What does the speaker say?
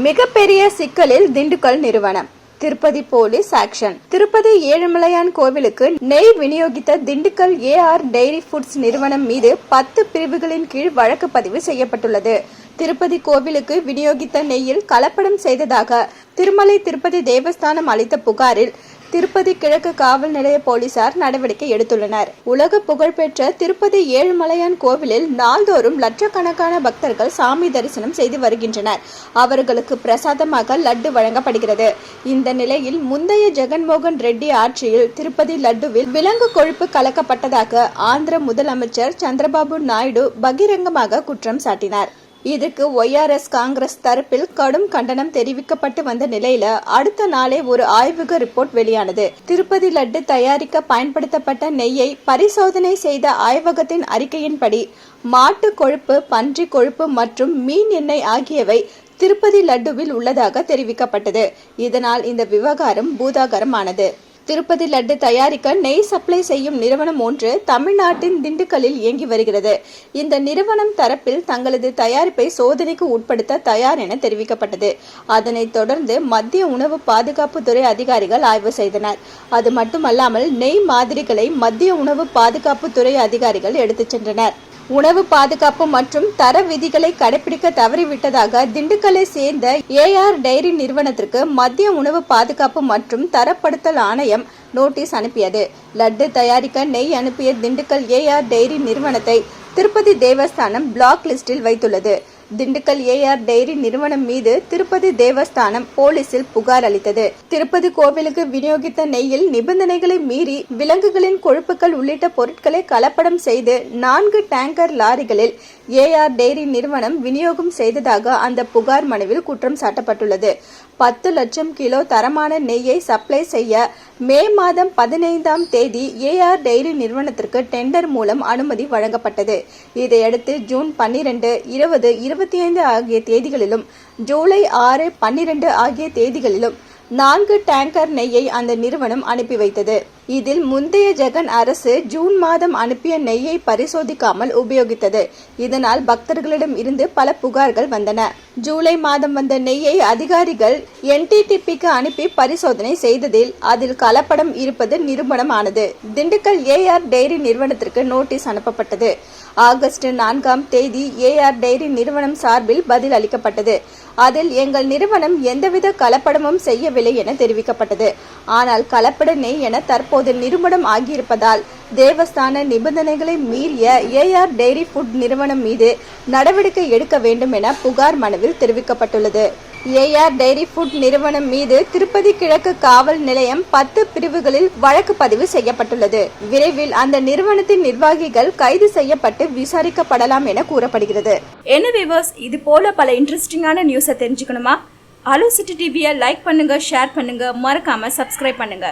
மிகப்பெரிய சிக்கலில் திண்டுக்கல் நிறுவனம். Tirupati police action. திருப்பதி ஏழுமலையான் கோவிலுக்கு நெய் விநியோகித்த திண்டுக்கல் ஏஆர் டெய்ரி ஃபுட்ஸ் நிறுவனம் மீது 10 பிரிவுகளின் கீழ் வழக்கு பதிவு செய்யப்பட்டுள்ளது. திருப்பதி கோவிலுக்கு விநியோகித்த நெய்யில் கலப்படம் செய்ததாக திருமலை திருப்பதி தேவஸ்தானம் அளித்த புகாரில் திருப்பதி கிழக்கு காவல் நிலைய போலீசார் நடவடிக்கை எடுத்துள்ளனர். உலக புகழ்பெற்ற திருப்பதி ஏழுமலையான் கோவிலில் நாள்தோறும் லட்சக்கணக்கான பக்தர்கள் சாமி தரிசனம் செய்து வருகின்றனர். அவர்களுக்கு பிரசாதமாக லட்டு வழங்கப்படுகிறது. இந்த நிலையில் முந்தைய ஜெகன்மோகன் ரெட்டி ஆட்சியில் திருப்பதி லட்டுவில் விலங்கு கொழுப்பு கலக்கப்பட்டதாக ஆந்திர முதலமைச்சர் சந்திரபாபு நாயுடு பகிரங்கமாக குற்றம் சாட்டினார். இதற்கு ஒய்ஆர்எஸ் காங்கிரஸ் தரப்பில் கடும் கண்டனம் தெரிவிக்கப்பட்டு வந்த நிலையில அடுத்த நாளே ஒரு ஆய்வக ரிப்போர்ட் வெளியானது. திருப்பதி லட்டு தயாரிக்க பயன்படுத்தப்பட்ட நெய்யை பரிசோதனை செய்த ஆய்வகத்தின் அறிக்கையின்படி மாட்டு கொழுப்பு, பன்றி கொழுப்பு மற்றும் மீன் எண்ணெய் ஆகியவை திருப்பதி லட்டுவில் உள்ளதாக தெரிவிக்கப்பட்டது. இதனால் இந்த விவகாரம் பூதாகரமானது. திருப்பதி லட்டு தயாரிக்க நெய் சப்ளை செய்யும் நிறுவனம் ஒன்று தமிழ்நாட்டின் திண்டுக்கல்லில் இயங்கி வருகிறது. இந்த நிறுவனம் தரப்பில் தங்களது தயாரிப்பை சோதனைக்கு உட்படுத்த தயார் என தெரிவிக்கப்பட்டது. அதனைத் தொடர்ந்து மத்திய உணவு பாதுகாப்புத்துறை அதிகாரிகள் ஆய்வு செய்தனர். அது மட்டுமல்லாமல் நெய் மாதிரிகளை மத்திய உணவு பாதுகாப்புத்துறை அதிகாரிகள் எடுத்துச் சென்றனர். உணவு பாதுகாப்பு மற்றும் தர விதிகளை கடைபிடிக்க தவறிவிட்டதாக திண்டுக்கல்லை சேர்ந்த ஏஆர் டெய்ரி நிறுவனத்திற்கு மத்திய உணவு பாதுகாப்பு மற்றும் தரப்படுத்தல் ஆணையம் நோட்டீஸ் அனுப்பியது. லட்டு தயாரிக்க நெய் அனுப்பிய திண்டுக்கல் ஏஆர் டெய்ரி நிறுவனத்தை திருப்பதி தேவஸ்தானம் பிளாக் லிஸ்டில் வைத்துள்ளது. திண்டுக்கல் ஏஆர் டெய்ரி நிறுவனம் மீது திருப்பதி தேவஸ்தானம் போலீசில் புகார் அளித்தது. திருப்பதி கோவிலுக்கு விநியோகித்த நெய்யில் நிபந்தனைகளை மீறி விலங்குகளின் கொழுப்புகள் உள்ளிட்ட பொருட்களை கலப்படம் செய்து 4 டேங்கர் லாரிகளில் ஏஆர் டெய்ரி நிறுவனம் விநியோகம் செய்ததாக அந்த புகார் மனுவில் குற்றம் சாட்டப்பட்டுள்ளது. 10 லட்சம் கிலோ தரமான நெய்யை சப்ளை செய்ய மே மாதம் 15ஆம் தேதி ஏஆர் டெய்ரி நிறுவனத்திற்கு டெண்டர் மூலம் அனுமதி வழங்கப்பட்டது. இதையடுத்து ஜூன் 12, 20, 25 ஆகிய தேதிகளிலும் ஜூலை 6, 12 ஆகிய தேதிகளிலும் 4 டேங்கர் நெய்யை அந்த நிறுவனம் அனுப்பி வைத்தது. இதில் முந்தைய ஜெகன் அரசு ஜூன் மாதம் அனுப்பிய நெய்யை பரிசோதிக்காமல் உபயோகித்தது. இதனால் பக்தர்களிடம் இருந்து பல புகார்கள் வந்தன. ஜூலை மாதம் வந்த நெய்யை அதிகாரிகள் NTTPக்கு அனுப்பி பரிசோதனை செய்ததில் அதில் கலப்படம் இருப்பது நிரூபணமானது. திண்டுக்கல் ஏஆர் டெய்ரி நிறுவனத்திற்கு நோட்டீஸ் அனுப்பப்பட்டது. ஆகஸ்ட் 4ஆம் தேதி ஏஆர் டெய்ரி நிறுவனம் சார்பில் பதில் அளிக்கப்பட்டது. அதில் எங்கள் நிறுவனம் எந்தவித கலப்படமும் செய்யவில்லை என தெரிவிக்கப்பட்டது. ஆனால் கலப்பட நெய் என தற்போது நிரூபணம் ஆகியிருப்பதால் தேவஸ்தான நிபந்தனைகளை மீறிய ஏஆர் டெய்ரி ஃபுட் நிறுவனம் மீது நடவடிக்கை எடுக்க வேண்டும் என புகார் மனுவில் தெரிவிக்கப்பட்டுள்ளது. ஏஆர் டெய்ரி ஃபுட் நிறுவனம் மீது திருப்பதி கிழக்கு காவல் நிலையம் 10 பிரிவுகளில் வழக்கு பதிவு செய்யப்பட்டுள்ளது. விரைவில் அந்த நிறுவனத்தின் நிர்வாகிகள் கைது செய்யப்பட்டு விசாரிக்கப்படலாம் என கூறப்படுகிறது. என்ன வியூவர்ஸ், இது போல பல இன்ட்ரெஸ்டிங்கான நியூஸை தெரிஞ்சுக்கணுமா? ஹலோ சிட்டி டிவியை லைக் பண்ணுங்க, ஷேர் பண்ணுங்க, மறக்காம சப்ஸ்கிரைப் பண்ணுங்க.